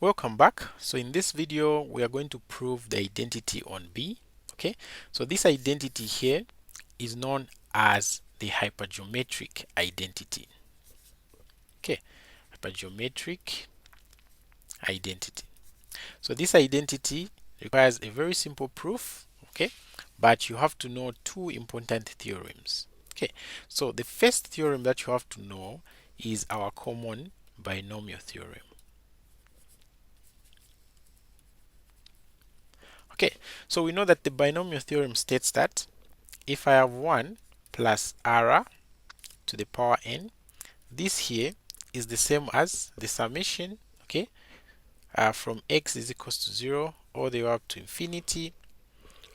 Welcome back. So in this video we are going to prove the identity on B. Okay, so this identity here is known as the hypergeometric identity. Okay, hypergeometric identity. So this identity requires a very simple proof, okay, but you have to know two important theorems. Okay, so the first theorem that you have to know is our common binomial theorem. Okay, so we know that the binomial theorem states that if I have 1 plus r to the power n, this here is the same as the summation, okay, from x is equals to 0 all the way up to infinity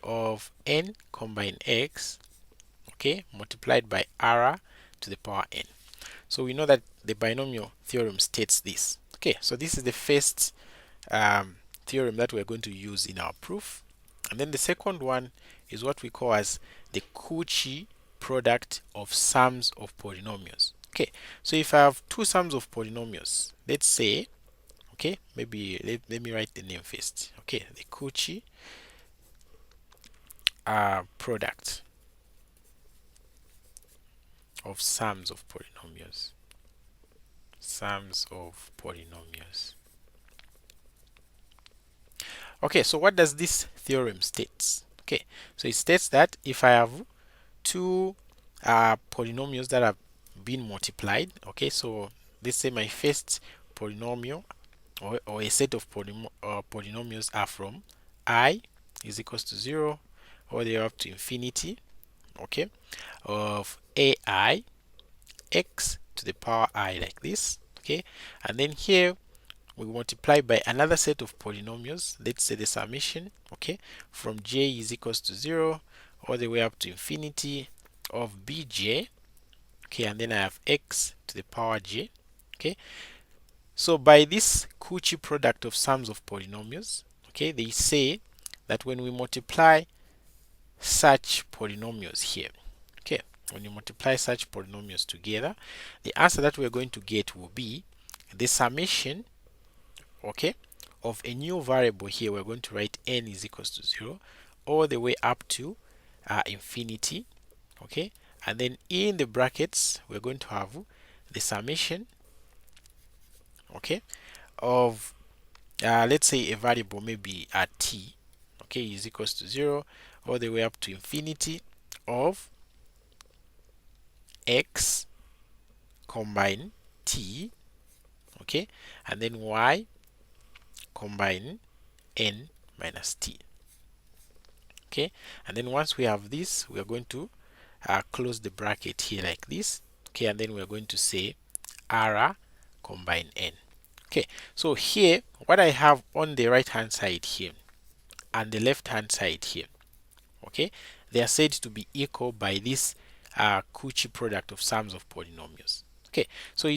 of n combine x, okay, multiplied by r to the power n. So we know that the binomial theorem states this. Okay, so this is the first theorem that we're going to use in our proof. And then the second one is what we call as the Cauchy product of sums of polynomials. Okay, so if I have two sums of polynomials, let's say, okay, maybe let me write the name first. Okay, the Cauchy product of sums of polynomials. Sums of polynomials. Okay, so what does this theorem state? Okay, so it states that if I have two polynomials that have been multiplied, okay, so let's say my first polynomial or a set of polynomials are from I is equals to 0 all the way up to infinity, okay, of ai x to the power I like this, okay, and then here we multiply by another set of polynomials, let's say the summation, okay, from j is equals to 0 all the way up to infinity of bj, okay, and then I have x to the power j, okay. So by this Cauchy product of sums of polynomials, okay, they say that when we multiply such polynomials here, okay, when you multiply such polynomials together, the answer that we're going to get will be the summation, okay, of a new variable here. We're going to write n is equals to 0 all the way up to infinity, okay, and then in the brackets we're going to have the summation, okay, of let's say a variable maybe at t, okay, is equals to 0 all the way up to infinity of x combine t, okay, and then y combine n minus t, okay, and then once we have this we are going to close the bracket here like this, okay, and then we're going to say r combine n. Okay, so here what I have on the right hand side here and the left hand side here, okay, they are said to be equal by this Cauchy product of sums of polynomials. Okay, so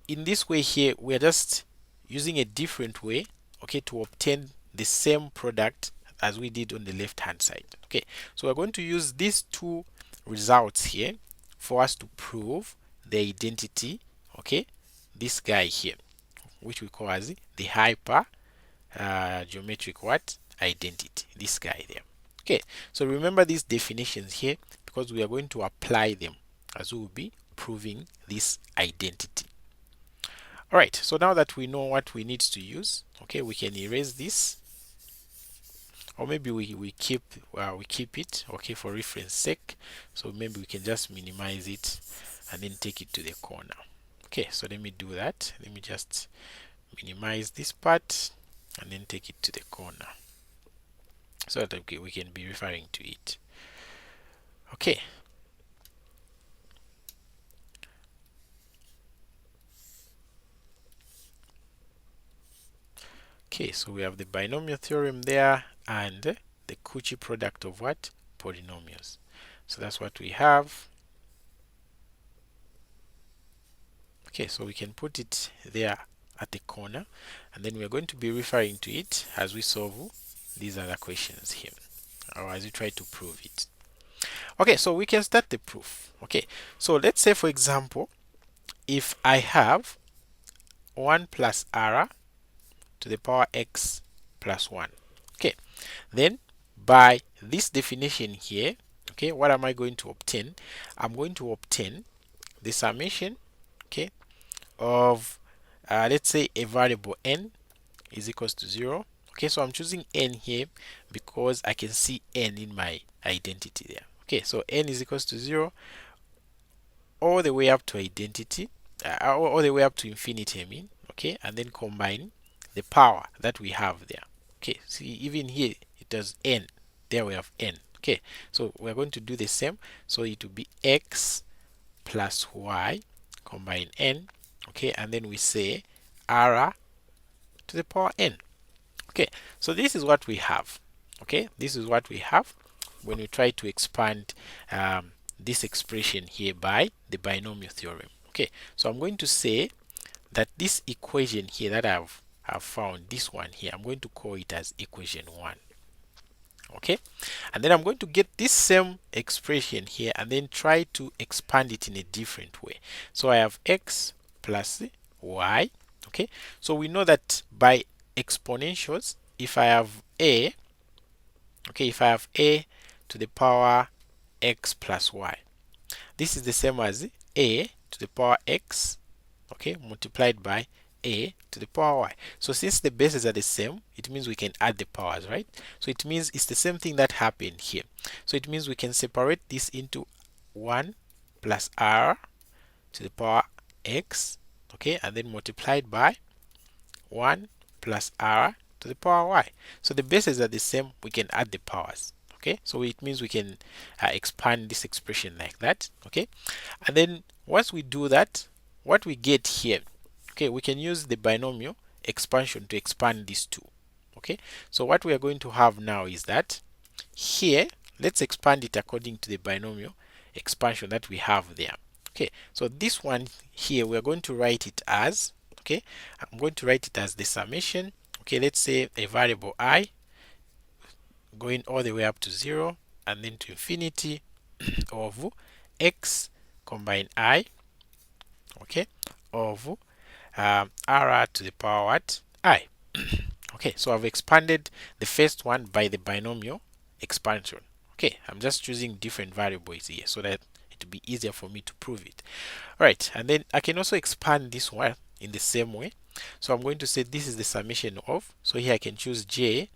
in this way here we are just using a different way, okay, to obtain the same product as we did on the left hand side. Okay, so we're going to use these two results here for us to prove the identity, okay, this guy here, which we call as the hyper geometric what identity, this guy there. Okay, so remember these definitions here because we are going to apply them as we will be proving this identity. All right, so now that we know what we need to use, okay, we can erase this, or maybe we keep it, okay, for reference sake. So maybe we can just minimize it and then take it to the corner. Okay, so let me do that. Let me just minimize this part and then take it to the corner so that we can be referring to it. Okay, okay, so we have the binomial theorem there and the Cauchy product of what? Polynomials. So that's what we have. Okay, so we can put it there at the corner and then we're going to be referring to it as we solve these other questions here, or as we try to prove it. Okay, so we can start the proof. Okay, so let's say for example if I have 1 plus r to the power x plus 1. Okay, then by this definition here, okay, what am I going to obtain? I'm going to obtain the summation, okay, of let's say a variable n is equals to 0. Okay, so I'm choosing n here because I can see n in my identity there. Okay, so n is equals to 0 all the way up to identity, all the way up to infinity, I mean. Okay, and then combine the power that we have there. Okay, see, even here it does n, there we have n. Okay, so we're going to do the same, so it will be x plus y combine n. Okay, and then we say r to the power n. Okay, so this is what we have. Okay, this is what we have when we try to expand this expression here by the binomial theorem. Okay, so I'm going to say that this equation here that I've found, this one here, I'm going to call it as equation 1. Okay, and then I'm going to get this same expression here and then try to expand it in a different way. So I have x plus y. Okay, so we know that by exponentials, if I have a, okay, if I have a to the power x plus y, this is the same as a to the power x, okay, multiplied by a to the power y. So since the bases are the same, it means we can add the powers, right? So it means it's the same thing that happened here. So it means we can separate this into 1 plus r to the power x, okay, and then multiplied by 1 plus r to the power y. So the bases are the same, we can add the powers. Okay, so it means we can expand this expression like that. Okay, and then once we do that, what we get here, okay, we can use the binomial expansion to expand these two. Okay, so what we are going to have now is that here, let's expand it according to the binomial expansion that we have there. Okay, so this one here, we are going to write it as, okay, I'm going to write it as the summation, okay, let's say a variable I going all the way up to 0 and then to infinity of x combine I, okay, of r to the power what? I. Okay, so I've expanded the first one by the binomial expansion. Okay, I'm just choosing different variables here so that it will be easier for me to prove it. Alright, and then I can also expand this one in the same way. So I'm going to say this is the summation of, so here I can choose j.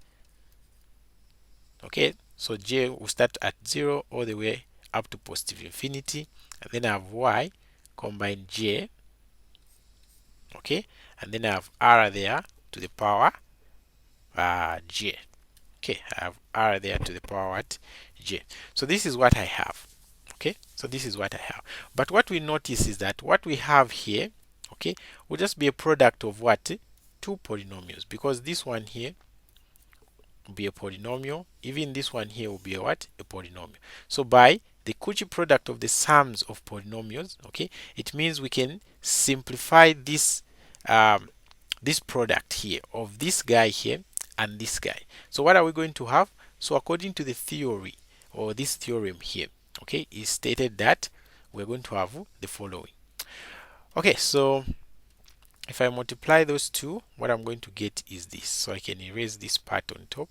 Okay, so j will start at 0 all the way up to positive infinity, and then I have y combine j, okay, and then I have r there to the power j. Okay, I have r there to the power what? J. So this is what I have. Okay, so this is what I have. But what we notice is that what we have here, okay, will just be a product of what? Two polynomials, because this one here will be a polynomial, even this one here will be a what? A polynomial. So by the Cauchy product of the sums of polynomials, okay, it means we can simplify this this product here of this guy here and this guy. So what are we going to have? So according to the theory or this theorem here, okay, is stated that we're going to have the following. Okay, so if I multiply those two, what I'm going to get is this. So I can erase this part on top.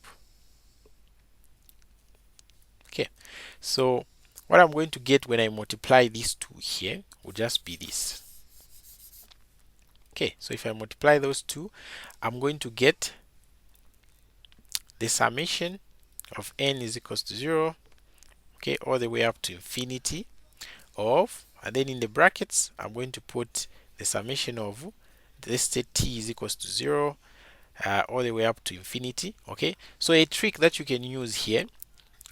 Okay, so what I'm going to get when I multiply these two here will just be this. Okay, so if I multiply those two, I'm going to get the summation of n is equals to 0, okay, all the way up to infinity of, and then in the brackets I'm going to put the summation of, let's say t is equals to 0 all the way up to infinity. Okay, so a trick that you can use here,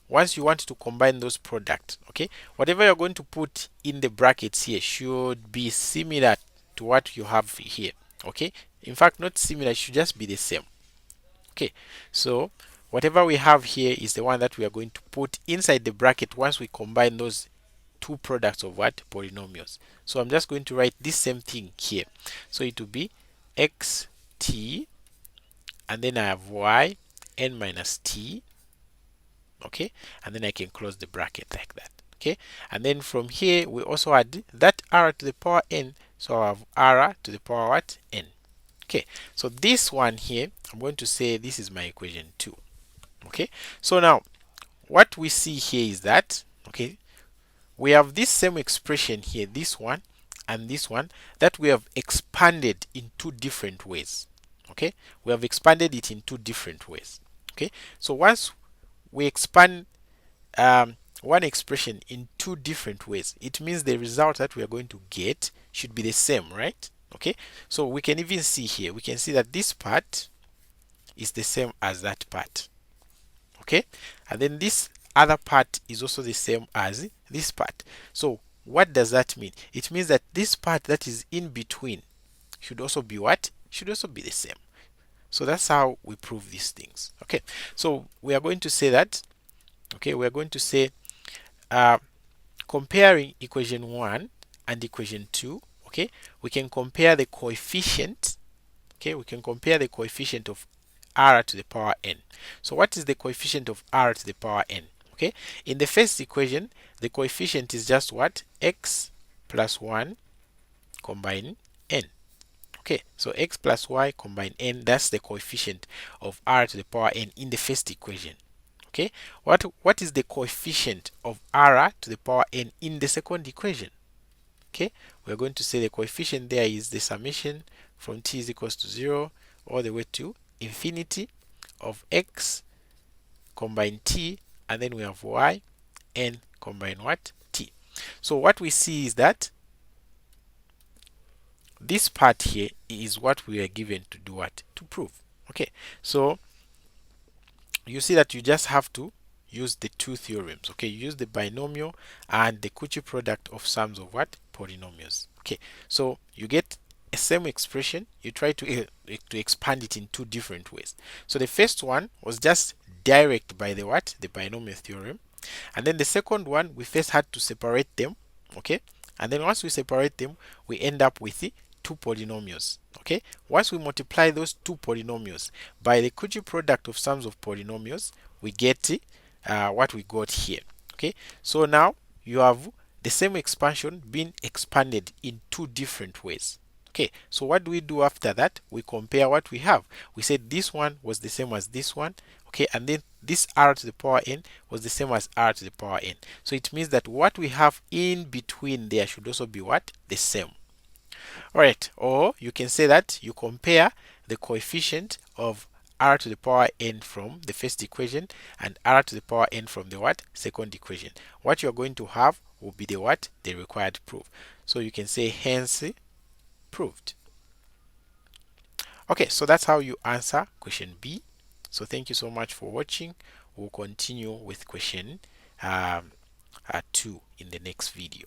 once you want to combine those products, okay, whatever you're going to put in the brackets here should be similar to what you have here. Okay, in fact not similar, it should just be the same. Okay, so whatever we have here is the one that we are going to put inside the bracket once we combine those two products of what? Polynomials. So I'm just going to write this same thing here. So it will be xt, and then I have y n minus t, okay, and then I can close the bracket like that. Okay, and then from here we also add that r to the power n, so I have r to the power what? N. Okay, so this one here, I'm going to say this is my equation 2. Okay, so now what we see here is that, okay, we have this same expression here, this one and this one, that we have expanded in two different ways. Okay, we have expanded it in two different ways. Okay, so once we expand one expression in two different ways, it means the result that we are going to get should be the same, right? Okay, so we can even see here, we can see that this part is the same as that part. Okay, and then this other part is also the same as this part. So what does that mean? It means that this part that is in between should also be what? Should also be the same. So that's how we prove these things. Okay, so we are going to say that, okay, we are going to say comparing equation 1 and equation 2, okay, we can compare the coefficient, okay, we can compare the coefficient of r to the power n. So what is the coefficient of r to the power n? Okay, in the first equation, the coefficient is just what? X plus 1 combine n. Okay, so x plus y combine n, that's the coefficient of r to the power n in the first equation. Okay, what is the coefficient of r to the power n in the second equation? Okay, we're going to say the coefficient there is the summation from t is equals to 0 all the way to infinity of x combine t, and then we have y n combine what? T. So what we see is that this part here is what we are given to do what? To prove. Okay, so you see that you just have to use the two theorems. Okay, you use the binomial and the Cauchy product of sums of what? Polynomials. Okay, so you get a same expression, you try to expand it in two different ways. So the first one was just direct by the what? The binomial theorem. And then the second one, we first had to separate them. Okay, and then once we separate them, we end up with the two polynomials. Okay, once we multiply those two polynomials by the Cauchy product of sums of polynomials, we get what we got here. Okay, so now you have the same expansion being expanded in two different ways. Okay, so what do we do after that? We compare what we have. We said this one was the same as this one. Okay, and then this r to the power n was the same as r to the power n. So it means that what we have in between there should also be what? The same. Alright, or you can say that you compare the coefficient of r to the power n from the first equation and r to the power n from the what? Second equation. What you're going to have will be the what? The required proof. So you can say hence proved. Okay, so that's how you answer question B. So thank you so much for watching. We'll continue with question 2 in the next video.